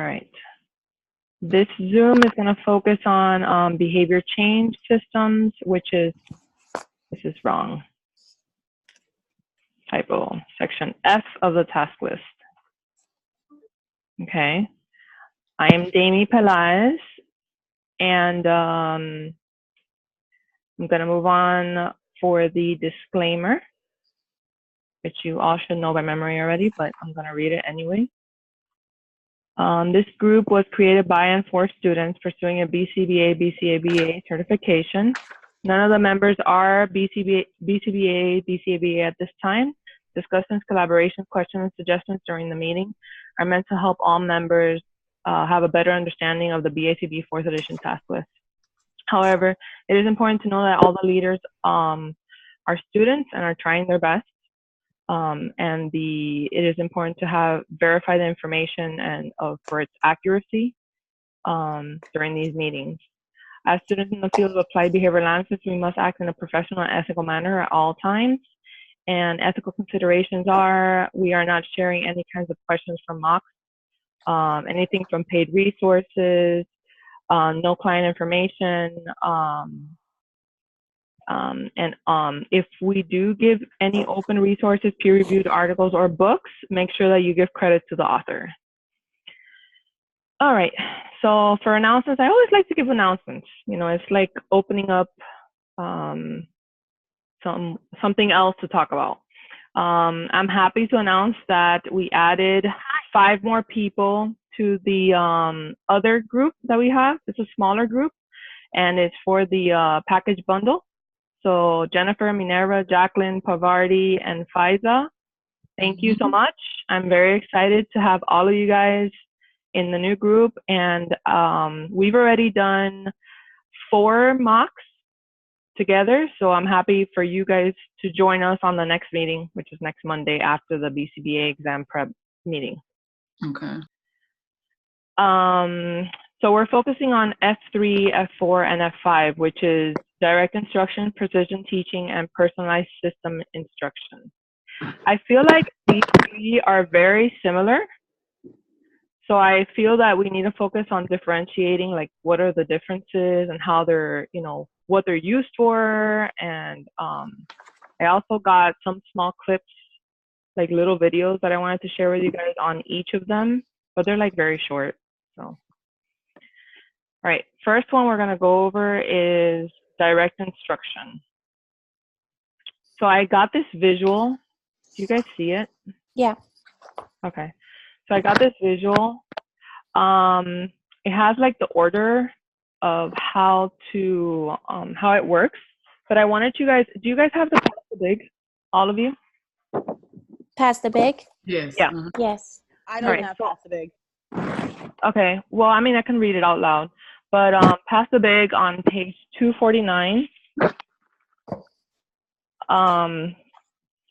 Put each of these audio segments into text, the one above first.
right. This Zoom is going to focus on behavior change systems, which is, this is wrong. Typo, section F of the task list. Okay. I am Daymi Pelaez, and I'm going to move on for the disclaimer, which you all should know by memory already, but I'm going to read it anyway. This group was created by and for students pursuing a BCBA, BCBA certification. None of the members are BCBA, BCBA at this time. Discussions, collaboration, questions, and suggestions during the meeting are meant to help all members have a better understanding of the BACB 4th edition task list. However, it is important to know that all the leaders are students and are trying their best. It is important to have verify the information and for its accuracy during these meetings. As students in the field of applied behavior analysis, we must act in a professional and ethical manner at all times. And ethical considerations are, we are not sharing any kinds of questions from mocks, anything from paid resources, no client information, if we do give any open resources, peer-reviewed articles or books, make sure that you give credit to the author. All right, so for announcements, I always like to give announcements. You know, it's like opening up something else to talk about. I'm happy to announce that we added 5 more people to the other group that we have. It's a smaller group, and it's for the package bundle. So Jennifer, Minerva, Jacqueline, Pavardi, and Faiza, thank you so much. I'm very excited to have all of you guys in the new group. And we've already done 4 mocks together. So I'm happy for you guys to join us on the next meeting, which is next Monday after the BCBA exam prep meeting. Okay. So we're focusing on F3, F4, and F5, which is direct instruction, precision teaching, and personalized system instruction. I feel like these 3 are very similar. So I feel that we need to focus on differentiating, like what are the differences and how they're, you know, what they're used for. And I also got some small clips, like little videos that I wanted to share with you guys on each of them, but they're like very short. So, all right, first one we're gonna go over is direct instruction. So I got this visual. Do you guys see it? Yeah. Okay. So I got this visual. It has like the order of how it works. But I wanted you guys, do you guys have the Pass the Big? All of you? Pass the big? Yes. Yeah. Yes. I don't Right, have so- Pass the Big. Okay. Well, I mean, I can read it out loud. But Pass the Big on page 249.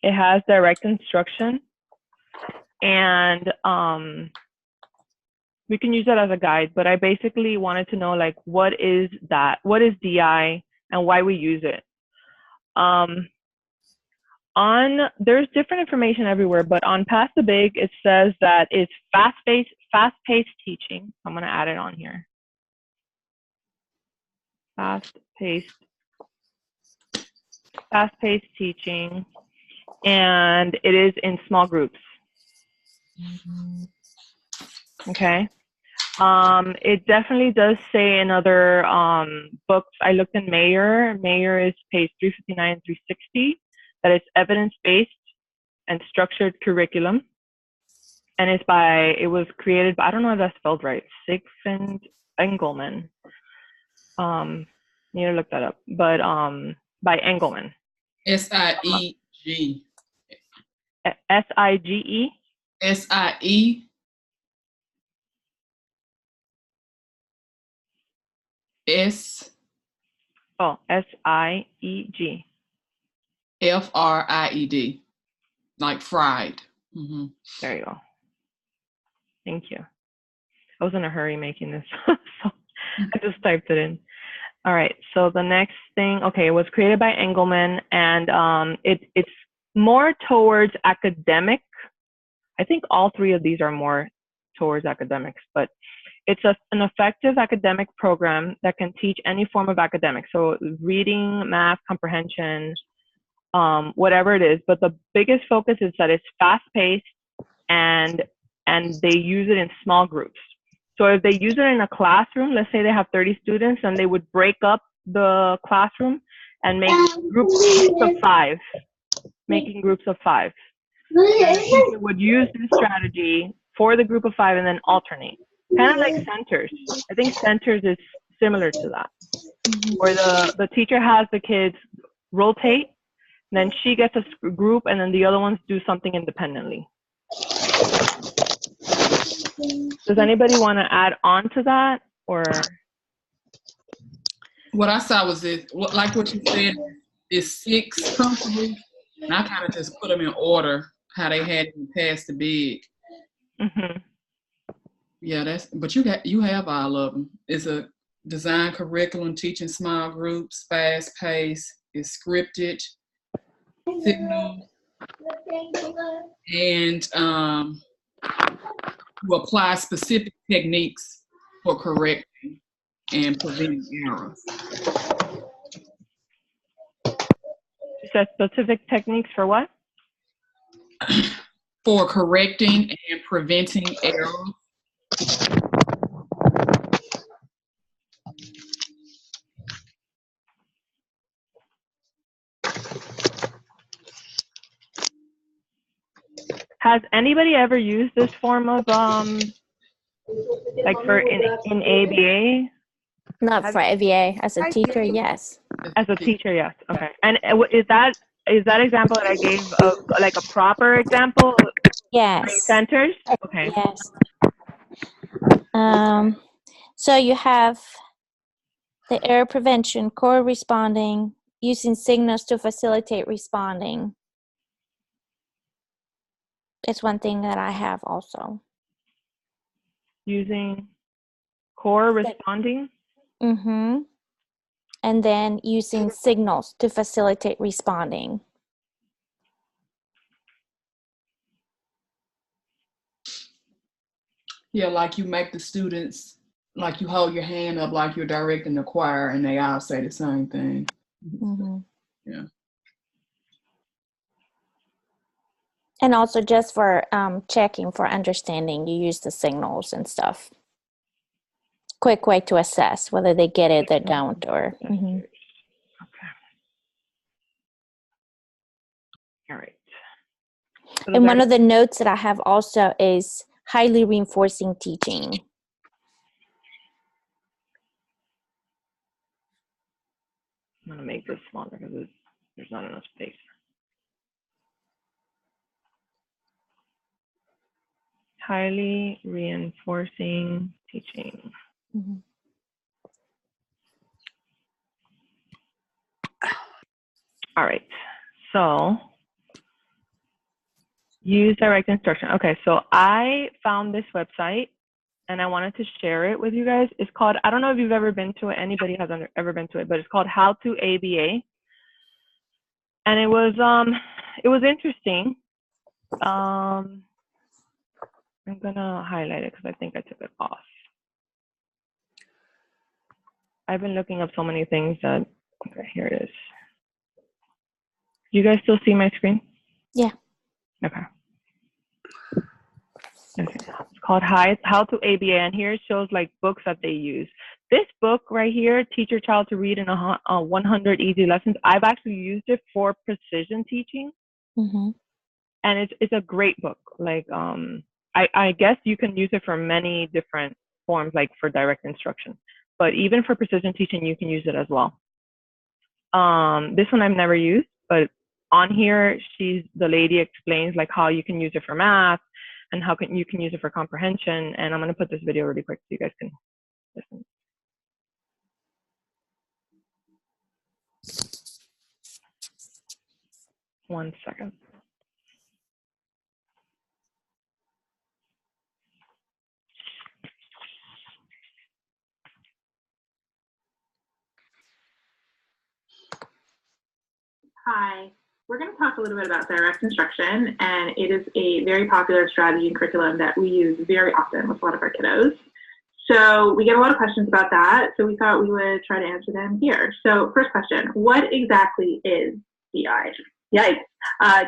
It has direct instruction. And we can use that as a guide, but I basically wanted to know, like, what is that? What is DI and why we use it? There's different information everywhere, but on Pass the Big, it says that it's fast-paced teaching. I'm gonna add it on here. Fast-paced teaching, and it is in small groups. Okay. It definitely does say in other books. I looked in Mayer. Mayer is page 359 and 360. That it's evidence-based and structured curriculum, and it was created by, I don't know if that's spelled right, Sigfried Engelmann. Need to look that up, but by Engelmann. S-I-E-G. S-I-G-E. S-I-E. S-I-E-G. F-R-I-E-D. Like fried. Mm-hmm. There you go. Thank you. I was in a hurry making this, so I just typed it in. All right, so the next thing, okay, it was created by Engelmann, and it's more towards academic. I think all 3 of these are more towards academics, but it's an effective academic program that can teach any form of academics. So reading, math, comprehension, whatever it is. But the biggest focus is that it's fast-paced and they use it in small groups. So if they use it in a classroom, let's say they have 30 students, and they would break up the classroom and make groups of 5, making groups of 5. And the teacher would use this strategy for the group of 5 and then alternate. Kind of like centers. I think centers is similar to that, where the teacher has the kids rotate, and then she gets a group, and then the other ones do something independently. Does anybody want to add on to that, or? What I saw was this, like what you said, is 6 principles, and I kind of just put them in order how they had to pass the big. Mm-hmm. Yeah, but you have all of them. It's a design curriculum, teaching small groups, fast pace, it's scripted, signal, and to apply specific techniques for correcting and preventing errors. You said specific techniques for what? For correcting and preventing errors. Has anybody ever used this form of like for in ABA? Not for ABA. As a teacher, yes. As a teacher, yes. Okay. And is that example that I gave like a proper example? Yes. Centers? Okay. Yes. So you have the error prevention, core responding, using signals to facilitate responding. It's one thing that I have also. Using core responding? Mm-hmm. And then using signals to facilitate responding. Yeah, like you make the students, like you hold your hand up like you're directing the choir, and they all say the same thing. Mm-hmm. Yeah. And also just for checking for understanding, you use the signals and stuff. Quick way to assess whether they get it, they don't, or. Mm-hmm. Okay. All right. So And one of the notes that I have also is highly reinforcing teaching. I'm gonna make this smaller because there's not enough space. Highly reinforcing teaching. Mm-hmm. All right. So use direct instruction. Okay, so I found this website and I wanted to share it with you guys. It's called, I don't know if you've ever been to it, anybody has ever been to it, but it's called How to ABA. And it was interesting. I'm gonna highlight it because I think I took it off. I've been looking up so many things that, okay, here it is. You guys still see my screen? Yeah. Okay. Okay. It's called How to ABA, and here it shows like books that they use. This book right here, Teach Your Child to Read in 100 Easy Lessons, I've actually used it for precision teaching. Mm-hmm. And it's a great book. Like, I guess you can use it for many different forms, like for direct instruction. But even for precision teaching, you can use it as well. This one I've never used, but on here, the lady explains like how you can use it for math and how you can use it for comprehension. And I'm gonna put this video really quick so you guys can listen. One second. Hi, we're going to talk a little bit about direct instruction, and it is a very popular strategy and curriculum that we use very often with a lot of our kiddos. So we get a lot of questions about that, so we thought we would try to answer them here. So first question, what exactly is DI? Yikes.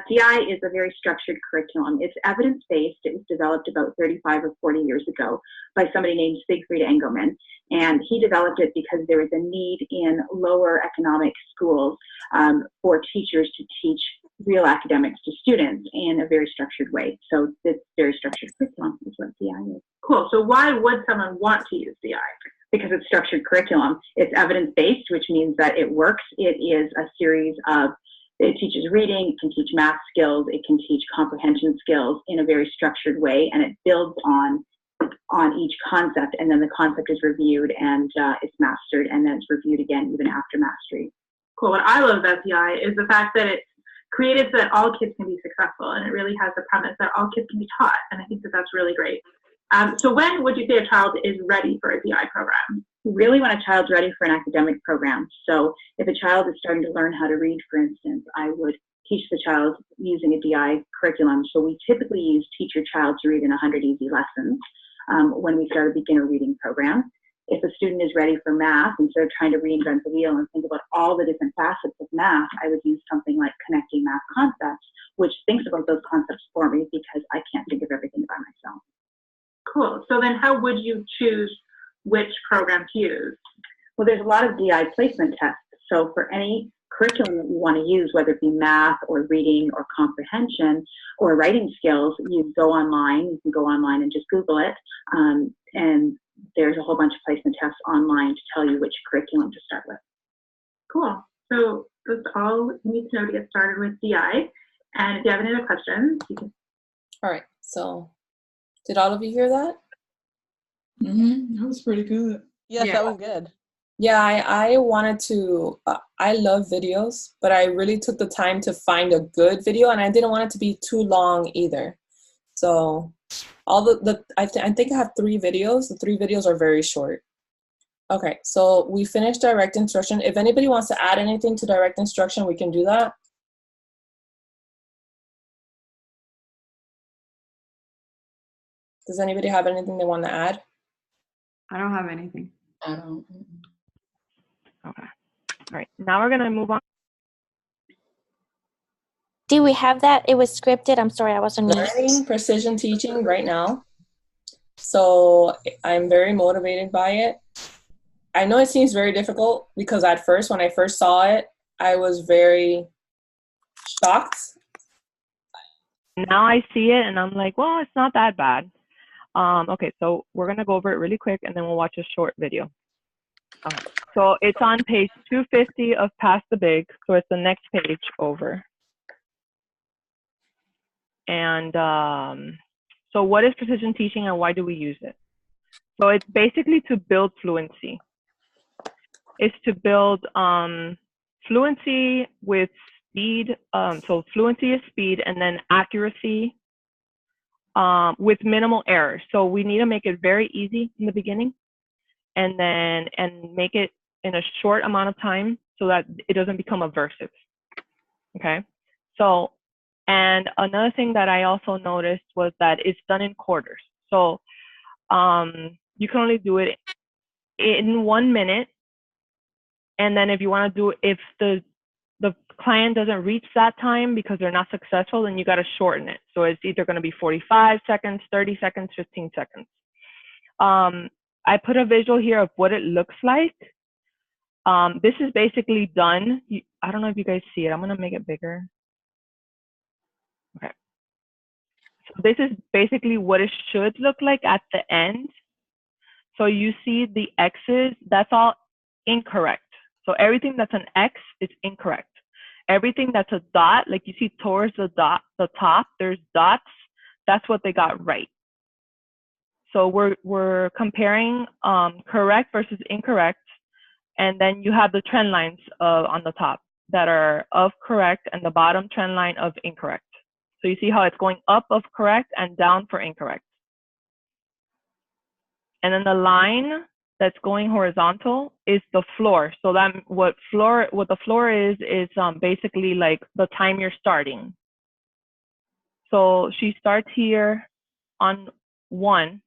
DI is a very structured curriculum. It's evidence-based. It was developed about 35 or 40 years ago by somebody named Siegfried Engelmann. And he developed it because there was a need in lower economic schools for teachers to teach real academics to students in a very structured way. So this very structured curriculum is what DI is. Cool. So why would someone want to use DI? Because it's structured curriculum. It's evidence-based, which means that it works. It is a series of it teaches reading, it can teach math skills, it can teach comprehension skills in a very structured way, and it builds on each concept, and then the concept is reviewed and it's mastered, and then it's reviewed again even after mastery. Cool. What I love about DI is the fact that it's created so that all kids can be successful, and it really has the premise that all kids can be taught, and I think that that's really great. So when would you say a child is ready for a DI program? Really when a child's ready for an academic program. So if a child is starting to learn how to read, for instance, I would teach the child using a DI curriculum. So we typically use Teach Your Child to Read in 100 Easy Lessons when we start a beginner reading program. If a student is ready for math, instead of trying to reinvent the wheel and think about all the different facets of math, I would use something like Connecting Math Concepts, which thinks about those concepts for me because I can't think of everything by myself. Cool. So then how would you choose which program to use? Well, there's a lot of DI placement tests. So for any curriculum that you want to use, whether it be math or reading or comprehension or writing skills, you go online. You can go online and just Google it. And there's a whole bunch of placement tests online to tell you which curriculum to start with. Cool. So that's all you need to know to get started with DI. And if you have any other questions, you can. All right. So did all of you hear that? That was pretty good. Yes, Yeah. that was good. Yeah, I wanted to, I love videos, but I really took the time to find a good video, and I didn't want it to be too long either. So all I think I have 3 videos. The 3 videos are very short. Okay, so we finished direct instruction. If anybody wants to add anything to direct instruction, we can do that. Does anybody have anything they want to add? I don't have anything. I don't. Okay. All right. Now we're going to move on. Do we have that? It was scripted. I'm sorry, I wasn't Learning precision teaching right now. So I'm very motivated by it. I know it seems very difficult because at first, when I first saw it, I was very shocked. Now I see it and I'm like, well, it's not that bad. Okay, so we're going to go over it really quick and then we'll watch a short video. Okay. So it's on page 250 of Pass the Big. So it's the next page over. And so what is precision teaching and why do we use it? So it's basically to build fluency. It's to build fluency with speed. So fluency is speed, and then accuracy with minimal error. So we need to make it very easy in the beginning, and make it in a short amount of time so that it doesn't become aversive. Okay. So, and another thing that I also noticed was that it's done in quarters. So you can only do it in 1 minute. And then if you want to do, if the client doesn't reach that time because they're not successful, then you got to shorten it. So it's either going to be 45 seconds, 30 seconds, 15 seconds. I put a visual here of what it looks like. This is basically done. I don't know if you guys see it. I'm going to make it bigger. Okay. So this is basically what it should look like at the end. So you see the X's, that's all incorrect. So everything that's an X is incorrect. Everything that's a dot, like you see towards the top, there's dots, that's what they got right. So we're comparing correct versus incorrect. And then you have the trend lines on the top that are of correct and the bottom trend line of incorrect. So you see how it's going up of correct and down for incorrect. And then the line that's going horizontal is the floor. So that what the floor is basically like the time you're starting. So she starts here on 1,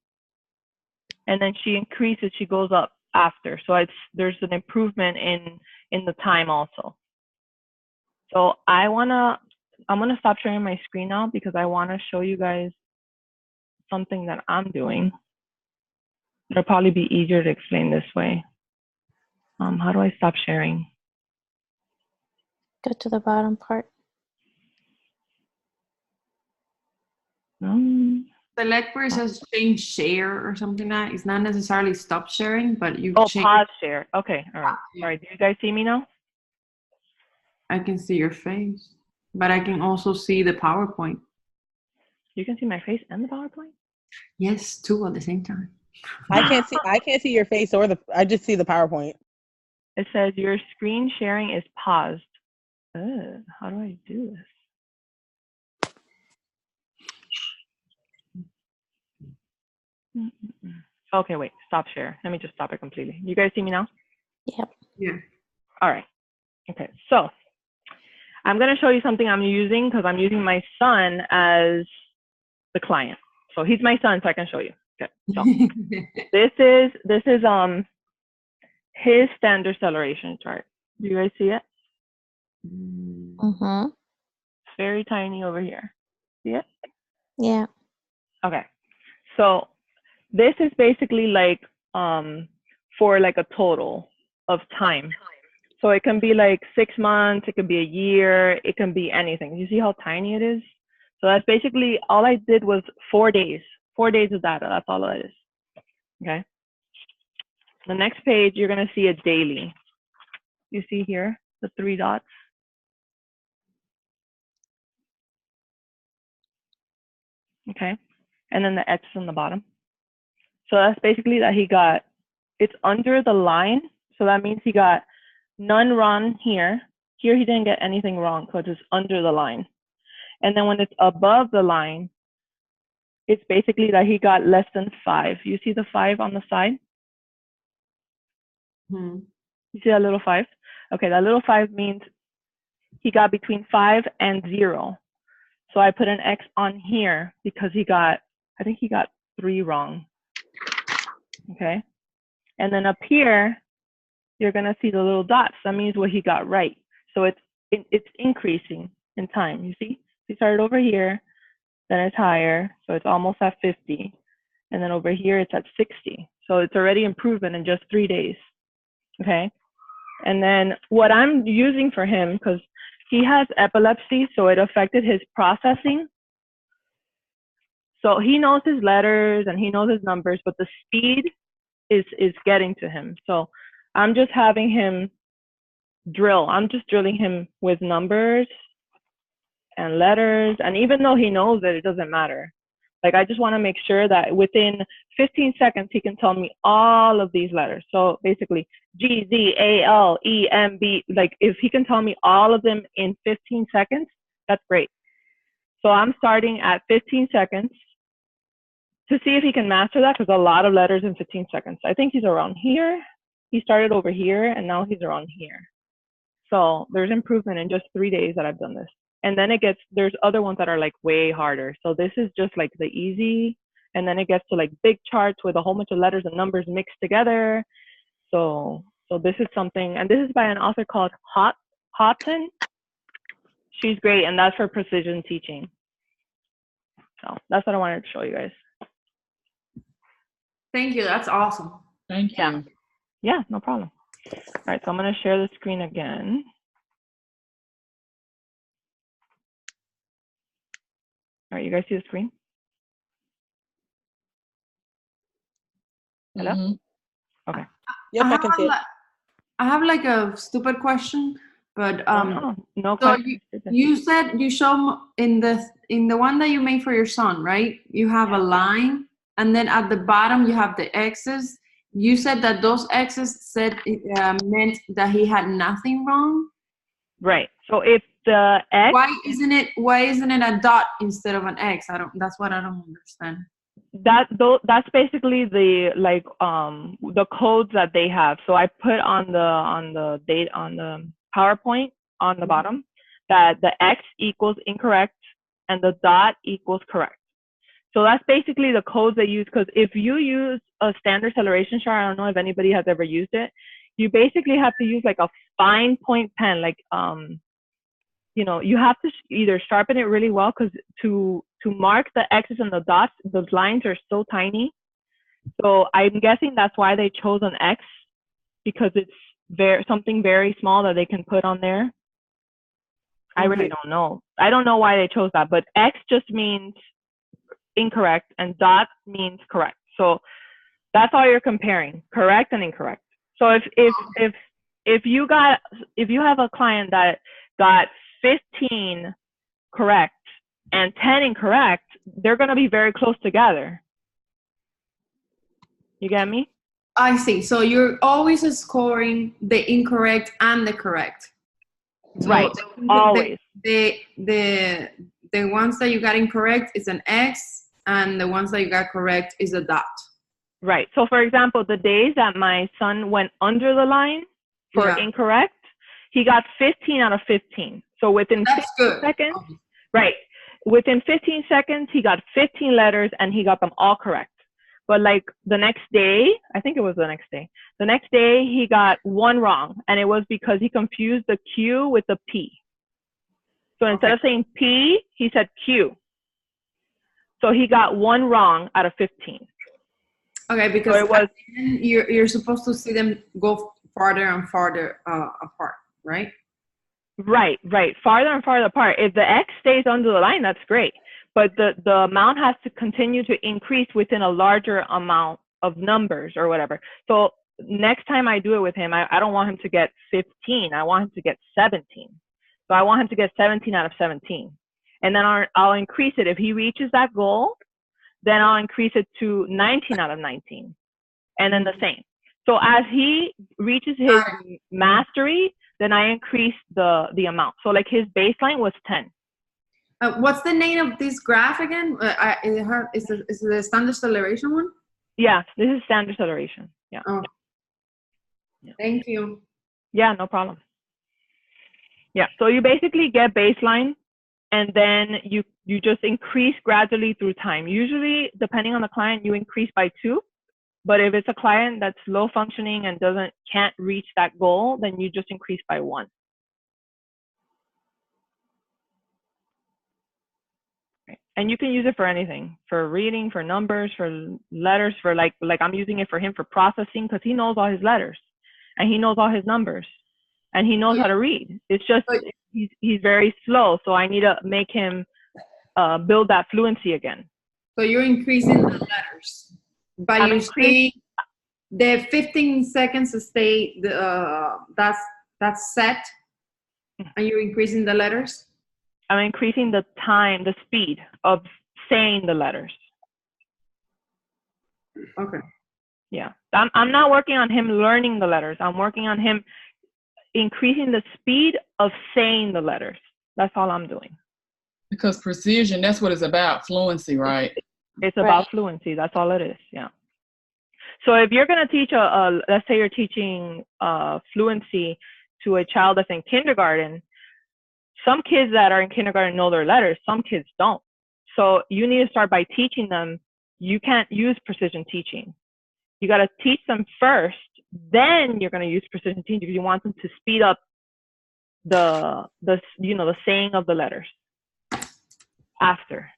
and then she increases, she goes up after. So there's an improvement in the time also. So I'm gonna stop sharing my screen now because I wanna show you guys something that I'm doing. It'll probably be easier to explain this way. How do I stop sharing? Go to the bottom part. Select where it says change share or something like that. It's not necessarily stop sharing, but you change. Pause share. Okay, all right. All right, do you guys see me now? I can see your face, but I can also see the PowerPoint. You can see my face and the PowerPoint? Yes, 2 at the same time. I can't see your face or I just see the PowerPoint. It says your screen sharing is paused. How do I do this? Okay, wait, stop share. Let me just stop it completely. You guys see me now? Yep. Yeah. All right. Okay, so I'm gonna show you something I'm using because I'm using my son as the client. So he's my son, so I can show you. Okay, so this is his standard acceleration chart. Do you guys see it? Mm-hmm. It's very tiny over here. See it? Yeah. Okay. So this is basically like for like a total of time. So it can be like 6 months, it could be a year, it can be anything. You see how tiny it is? So that's basically all I did was 4 days. 4 days of data. That's all it is. Okay. The next page, you're gonna see a daily. You see here the 3 dots. Okay. And then the X on the bottom. So that's basically that he got, it's under the line. So that means he got none wrong here. Here he didn't get anything wrong because it's under the line. And then when it's above the line, it's basically that he got less than 5. You see the 5 on the side? Hmm. You see that little 5? Okay, that little 5 means he got between 5 and 0. So I put an X on here because I think he got 3 wrong. Okay. And then up here, you're gonna see the little dots. That means what he got right. So it's increasing in time. You see, he started over here, then it's higher, so it's almost at 50, and then over here it's at 60. So it's already improvement in just 3 days. Okay. And then what I'm using for him, because he has epilepsy, so it affected his processing. So he knows his letters and he knows his numbers, but the speed is getting to him. So I'm just having him drill. I'm just drilling him with numbers and letters. And even though he knows it, it doesn't matter. Like, I just want to make sure that within 15 seconds, he can tell me all of these letters. So basically, G, Z, A, L, E, M, B, like if he can tell me all of them in 15 seconds, that's great. So I'm starting at 15 seconds to see if he can master that, because a lot of letters in 15 seconds. I think he's around here. He started over here, and now he's around here. So there's improvement in just 3 days that I've done this. And then there's other ones that are like way harder. So this is just like the easy, and then it gets to like big charts with a whole bunch of letters and numbers mixed together. So this is something, and this is by an author called Houghton. She's great, and that's for precision teaching. So that's what I wanted to show you guys. Thank you. That's awesome. Thank you. Yeah. Yeah, no problem. All right, so I'm going to share the screen again. All right, you guys see the screen? Hello? Mm-hmm. Okay. Yep, I can see it. I have like a stupid question, but no so question. you said you show in the one that you made for your son, right? You have a line, and then at the bottom you have the X's. You said that those X's meant that he had nothing wrong. Right. So if the X. Why isn't it a dot instead of an X? That's what I don't understand. that's basically the the codes that they have. So I put on the date on the PowerPoint on the bottom that the X equals incorrect and the dot equals correct. So that's basically the codes they use, because if you use a standard acceleration chart, I don't know if anybody has ever used it, you basically have to use like a fine point pen, like you know, you have to either sharpen it really well, because to mark the X's and the dots, those lines are so tiny. So I'm guessing that's why they chose an X, because it's something very small that they can put on there. I really don't know. I don't know why they chose that, but X just means incorrect and dot means correct. So that's all you're comparing, correct and incorrect. So if you have a client that got 15 correct and 10 incorrect, they're going to be very close together. You get me? I see. So you're always scoring the incorrect and the correct. So right. Always. The ones that you got incorrect is an X, and the ones that you got correct is a dot. Right. So for example, the days that my son went under the line for incorrect, he got 15 out of 15. So within 15 seconds, right. Within 15 seconds, he got 15 letters and he got them all correct. But like the next day, I think it was the next day, he got one wrong. And it was because he confused the Q with the P. So instead of saying P, he said Q. So he got one wrong out of 15. Okay, because so it was, you're supposed to see them go farther and farther apart, right? Right. Farther and farther apart. If the X stays under the line, that's great. But the amount has to continue to increase within a larger amount of numbers or whatever. So next time I do it with him, I don't want him to get 15. I want him to get 17. So I want him to get 17 out of 17. And then I'll increase it. If he reaches that goal, then I'll increase it to 19 out of 19. And then the same. So as he reaches his mastery, then I increase the amount. So like his baseline was 10. What's the name of this graph again? Is the standard acceleration one? Yeah, this is standard acceleration. Yeah. Oh. Yeah. Thank you. Yeah, no problem. Yeah, so you basically get baseline, and then you just increase gradually through time. Usually, depending on the client, you increase by 2. But if it's a client that's low functioning and can't reach that goal, then you just increase by 1. Right. And you can use it for anything, for reading, for numbers, for letters, for like I'm using it for him for processing, because he knows all his letters and he knows all his numbers and he knows how to read. It's just he's very slow, so I need to make him build that fluency again. So you're increasing the letters, but you stay the 15 seconds to stay. That's set, and you're increasing the letters. I'm increasing the time, the speed of saying the letters. Okay. Yeah, I'm not working on him learning the letters. I'm working on him increasing the speed of saying the letters. That's all I'm doing. Because precision, that's what it's about, fluency, right? It's about fluency. That's all it is. Yeah. So if you're going to teach let's say you're teaching fluency to a child that's in kindergarten, some kids that are in kindergarten know their letters, some kids don't. So you need to start by teaching them. You can't use precision teaching. You got to teach them first, then you're going to use precision teaching, because you want them to speed up the saying of the letters after.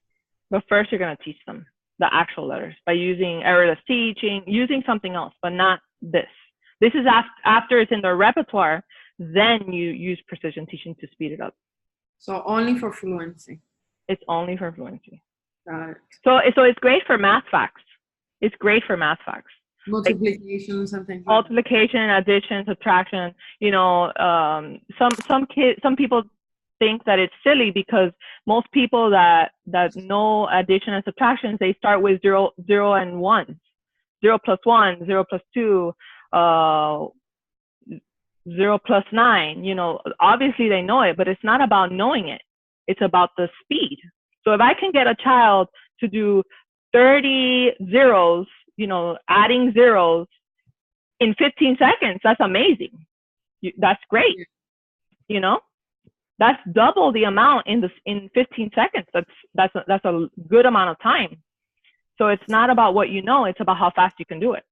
But first you're going to teach them the actual letters by using errorless teaching, using something else, but not this. This is after it's in their repertoire, then you use precision teaching to speed it up. So only for fluency. It's only for fluency. Got it. So it's great for math facts. It's great for math facts. Multiplication, something. Multiplication, addition, subtraction. You know, some people think that it's silly, because most people that know addition and subtraction, they start with 0 and 1. 0 plus 1, 0 plus 2, 0 plus 9. You know, obviously they know it, but it's not about knowing it. It's about the speed. So if I can get a child to do 30 zeros, you know, adding zeros in 15 seconds. That's amazing. That's great. You know, that's double the amount in 15 seconds. That's a good amount of time. So it's not about what you know, it's about how fast you can do it.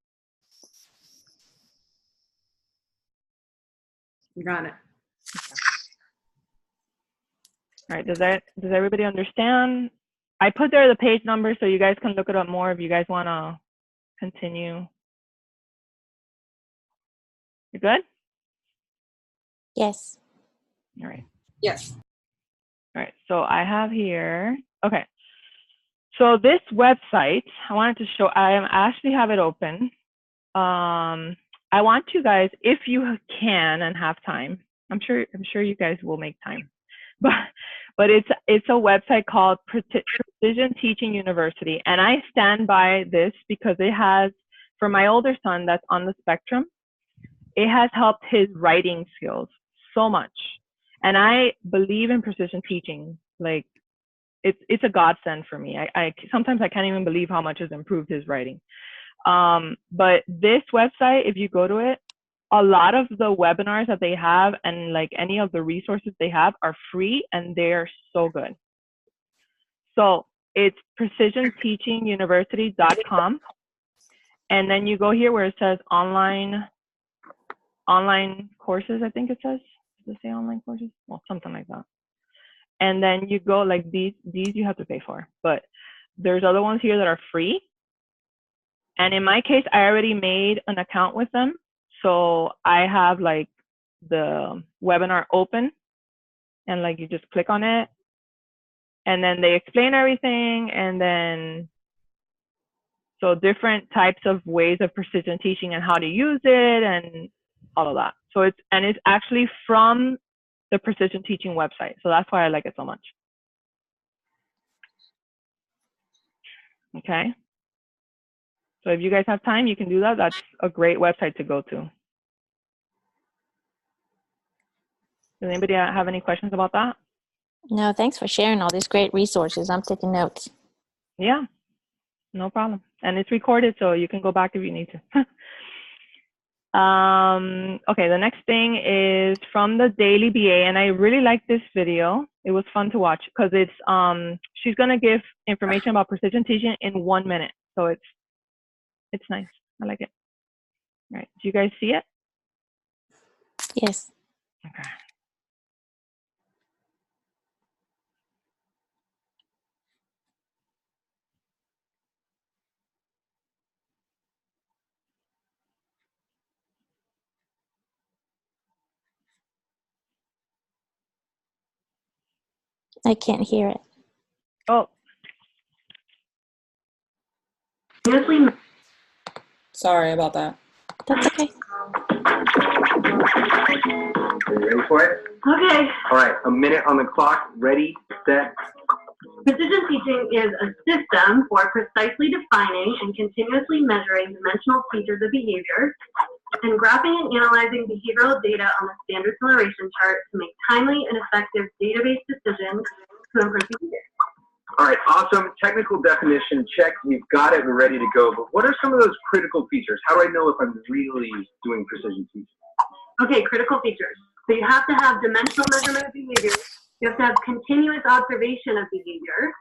Got it. All right, does everybody understand? I put there the page number so you guys can look it up more if you guys want to continue. You good? Yes. All right. Yes. All right, so I have here, okay. So this website, I wanted to show, I actually have it open. I want you guys, if you can and have time, I'm sure you guys will make time, but it's a website called Precision Teaching University, and I stand by this because it has, for my older son that's on the spectrum, it has helped his writing skills so much, and I believe in precision teaching. Like, it's a godsend for me. I sometimes I can't even believe how much has improved his writing. But this website, if you go to it, a lot of the webinars that they have and like any of the resources they have are free, and they're so good. So it's precisionteachinguniversity.com, and then you go here where it says online courses, I think it says. Does it say online courses? Well, something like that. And then you go like these you have to pay for, but there's other ones here that are free. And in my case, I already made an account with them. So I have like the webinar open, and like you just click on it, and then they explain everything. And then, so different types of ways of precision teaching and how to use it and all of that. So it's actually from the Precision Teaching website. So that's why I like it so much. Okay. So if you guys have time, you can do that. That's a great website to go to. Does anybody have any questions about that? No, thanks for sharing all these great resources. I'm taking notes. Yeah, no problem. And it's recorded, so you can go back if you need to. Okay, the next thing is from the Daily BA, and I really like this video. It was fun to watch because it's she's gonna give information about precision teaching in 1 minute. So it's nice. I like it. All right, do you guys see it? Yes. Okay. I can't hear it. Oh, Sorry about that. That's okay. Are you ready for it? Okay. All right, a minute on the clock. Ready, set. Precision teaching is a system for precisely defining and continuously measuring dimensional features of behavior and graphing and analyzing behavioral data on the standard acceleration chart to make timely and effective database decisions to improve behavior. All right, awesome. Technical definition, check. We've got it. We're ready to go. But what are some of those critical features? How do I know if I'm really doing precision teaching? Okay, critical features. So you have to have dimensional measurement of behavior. You have to have continuous observation of behavior.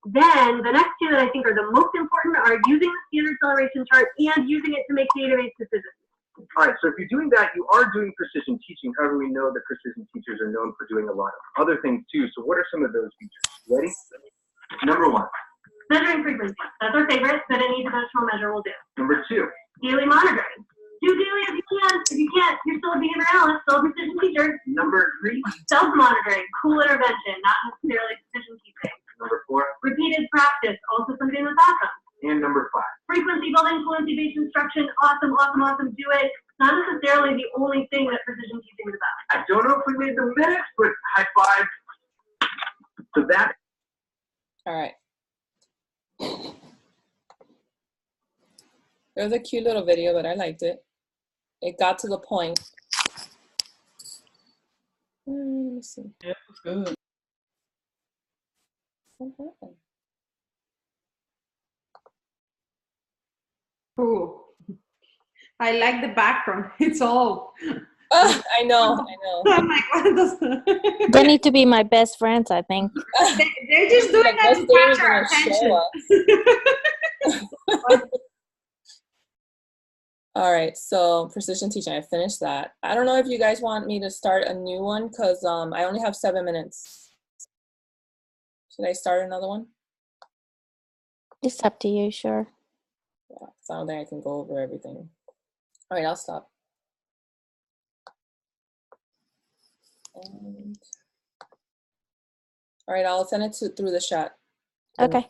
Then the next two that I think are the most important are using the standard acceleration chart and using it to make database decisions. All right, so if you're doing that, you are doing precision teaching. However, we know that precision teachers are known for doing a lot of other things too. So what are some of those features? Ready? Number one. Measuring frequency. That's our favorite, but any dimensional measure will do. Number two. Daily monitoring. Do daily if you can. If you can't, you're still a behavior analyst, still a precision teacher. Number three. Self-monitoring. Cool intervention, not necessarily precision teaching. Number four. Repeated practice. Also something that's awesome. And number five. Frequency building, fluency-based instruction. Awesome, awesome, awesome. Do it. Not necessarily the only thing that precision teaching is about. I don't know if we made the minutes, but high five. So that. All right. It was a cute little video, but I liked it. It got to the point. Let me see. Yeah, it was good. What happened? Ooh. I like the background. It's all. I know. I'm like, what does They need to be my best friends, I think. they're just doing that to catch our attention. All right, so precision teaching, I finished that. I don't know if you guys want me to start a new one because I only have 7 minutes. Should I start another one? It's up to you, sure. Yeah, because I don't think I can go over everything. All right, I'll stop. And, all right, I'll send it through the chat. Okay.